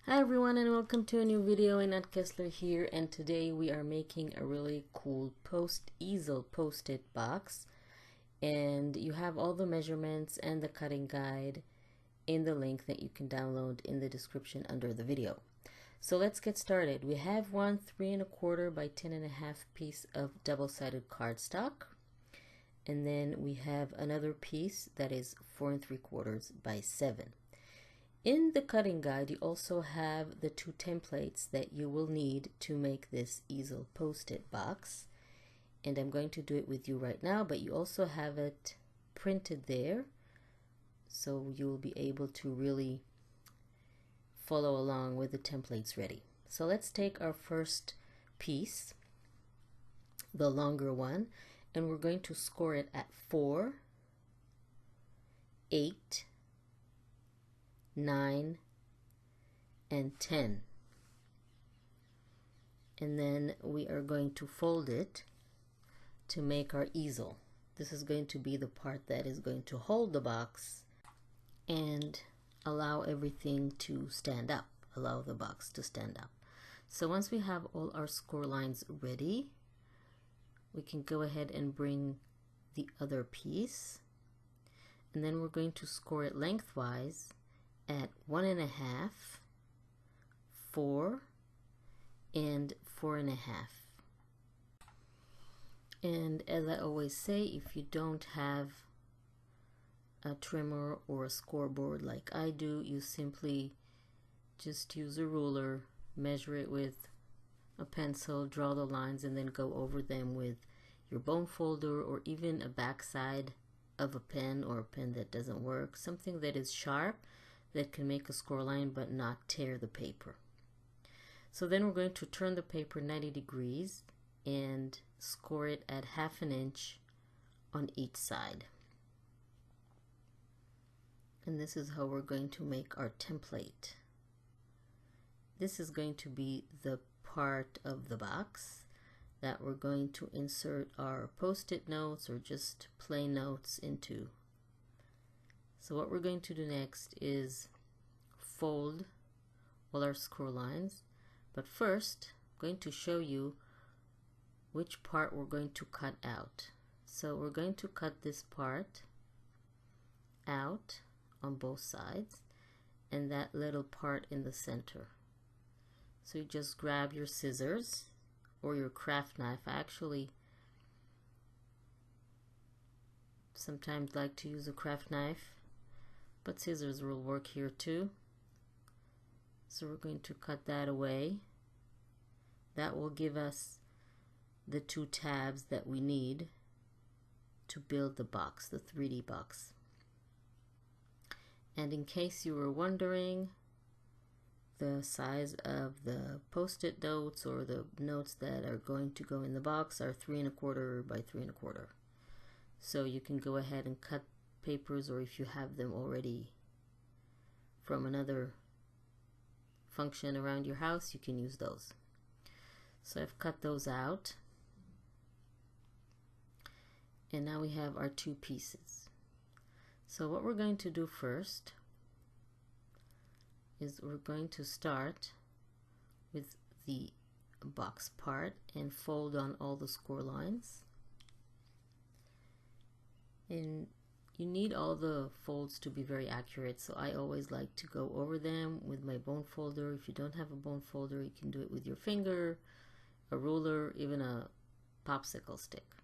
Hi everyone and welcome to a new video. Annette Kessler here, and today we are making a really cool easel post-it box, and you have all the measurements and the cutting guide in the link that you can download in the description under the video. So let's get started. We have one 3 1/4 by 10.5 piece of double-sided cardstock, and then we have another piece that is 4 3/4 by 7. In the cutting guide, you also have the 2 templates that you will need to make this easel post-it box. And I'm going to do it with you right now, but you also have it printed there, so you will be able to really follow along with the templates ready. So let's take our first piece, the longer one, and we're going to score it at 4, 8, 9, and 10. And then we are going to fold it to make our easel. This is going to be the part that is going to hold the box and allow everything to stand up, allow the box to stand up. So once we have all our score lines ready, we can go ahead and bring the other piece, and then we're going to score it lengthwise at 1 1/2, 4, and 4 1/2. And as I always say, if you don't have a trimmer or a scoreboard like I do, you simply just use a ruler, measure it with a pencil, draw the lines, and then go over them with your bone folder or even a backside of a pen, or a pen that doesn't work, something that is sharp that can make a score line but not tear the paper. So then we're going to turn the paper 90 degrees and score it at 1/2 inch on each side. And this is how we're going to make our template. This is going to be the part of the box that we're going to insert our post-it notes or just plain notes into. So what we're going to do next is fold all our score lines, but first I'm going to show you which part we're going to cut out. So we're going to cut this part out on both sides and that little part in the center. So you just grab your scissors or your craft knife. I actually sometimes like to use a craft knife, but scissors will work here too. So we're going to cut that away. That will give us the 2 tabs that we need to build the box, the 3D box. And in case you were wondering, the size of the post-it notes or the notes that are going to go in the box are 3 1/4 by 3 1/4. So you can go ahead and cut papers, or if you have them already from another function around your house, you can use those. So I've cut those out, and now we have our 2 pieces. So what we're going to do first is we're going to start with the box part and fold on all the score lines. And you need all the folds to be very accurate, so I always like to go over them with my bone folder. If you don't have a bone folder, you can do it with your finger, a ruler, even a popsicle stick.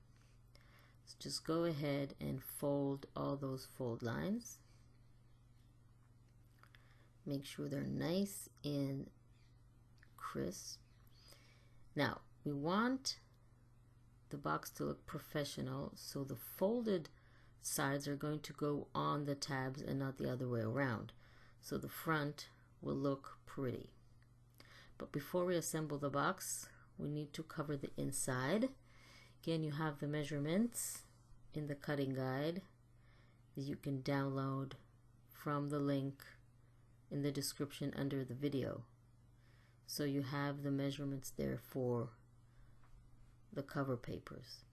So just go ahead and fold all those fold lines. Make sure they're nice and crisp. Now we want the box to look professional, so the folded sides are going to go on the tabs and not the other way around, so the front will look pretty. But before we assemble the box, we need to cover the inside. Again, you have the measurements in the cutting guide that you can download from the link in the description under the video. So you have the measurements there for the cover papers.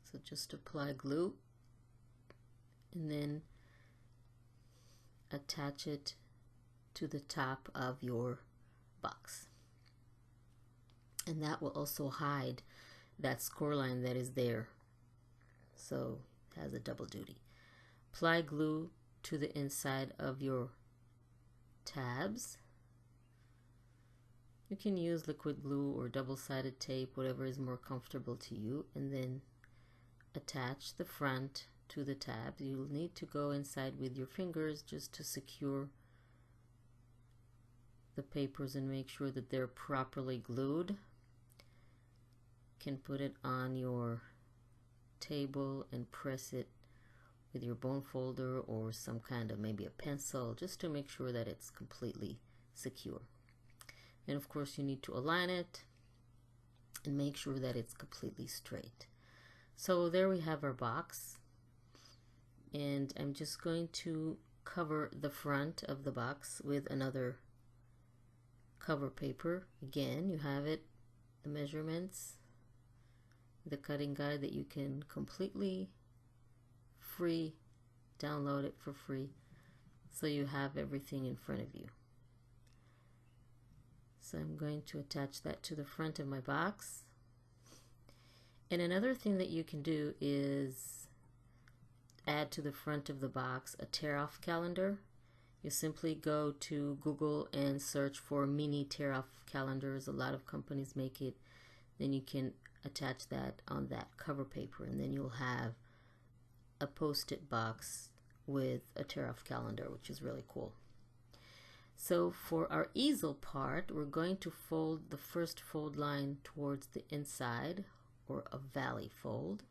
So just apply glue, and then attach it to the top of your box. And that will also hide that score line that is there. So it has a double duty. Apply glue to the inside of your tabs. You can use liquid glue or double-sided tape, whatever is more comfortable to you, and then attach the front to the tabs. You'll need to go inside with your fingers just to secure the papers and make sure that they're properly glued. You can put it on your table and press it with your bone folder or some kind of maybe a pencil, just to make sure that it's completely secure. And of course you need to align it and make sure that it's completely straight. So there we have our box, and I'm just going to cover the front of the box with another cover paper. Again, you have it, the measurements, the cutting guide that you can completely free download it for free, so you have everything in front of you. So I'm going to attach that to the front of my box. And another thing that you can do is add to the front of the box a tear-off calendar. You simply go to Google and search for mini tear-off calendars. A lot of companies make it. Then you can attach that on that cover paper, and then you'll have a post-it box with a tear-off calendar, which is really cool. So for our easel part, we're going to fold the first fold line towards the inside, or a valley fold,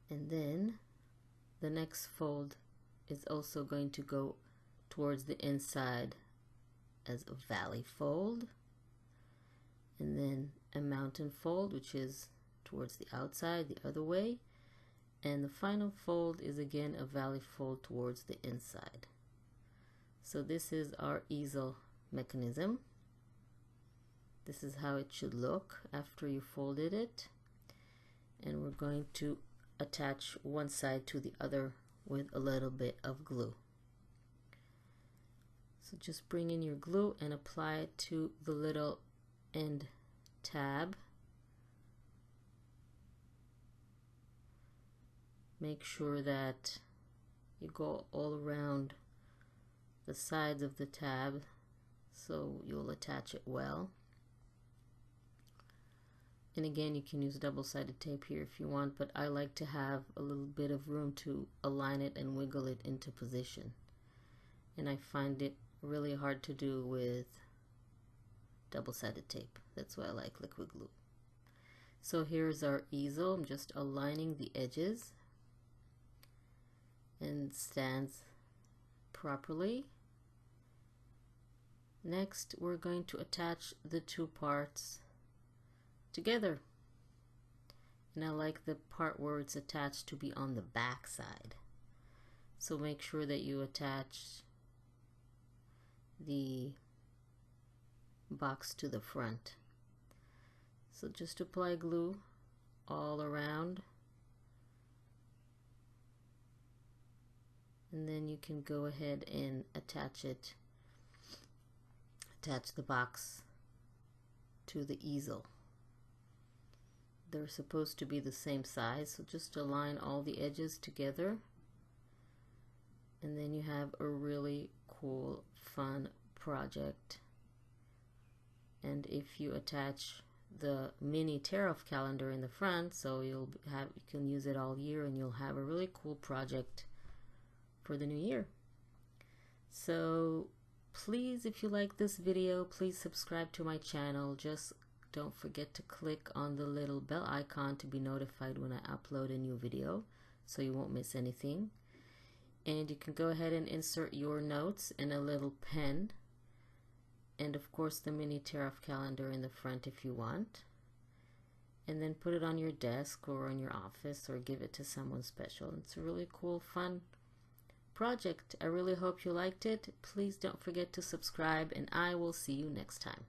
and then the next fold is also going to go towards the inside as a valley fold, and then a mountain fold, which is towards the outside the other way, and the final fold is again a valley fold towards the inside. So this is our easel mechanism. This is how it should look after you folded it, and we're going to attach one side to the other with a little bit of glue. So just bring in your glue and apply it to the little end tab. Make sure that you go all around the sides of the tab so you'll attach it well. And again, you can use double-sided tape here if you want, but I like to have a little bit of room to align it and wiggle it into position. And I find it really hard to do with double-sided tape. That's why I like liquid glue. So here's our easel. I'm just aligning the edges and stands properly. Next, we're going to attach the two parts together, and I like the part where it's attached to be on the back side, so make sure that you attach the box to the front. So just apply glue all around, and then you can go ahead and attach the box to the easel. They're supposed to be the same size, so just align all the edges together, and then you have a really cool, fun project. And if you attach the mini tear-off calendar in the front, so you can use it all year, and you'll have a really cool project for the new year. So please, if you like this video, please subscribe to my channel. Just don't forget to click on the little bell icon to be notified when I upload a new video, so you won't miss anything. And you can go ahead and insert your notes in a little pen, and of course the mini tear-off calendar in the front if you want, and then put it on your desk or in your office, or give it to someone special. It's a really cool, fun project. I really hope you liked it. Please don't forget to subscribe, and I will see you next time.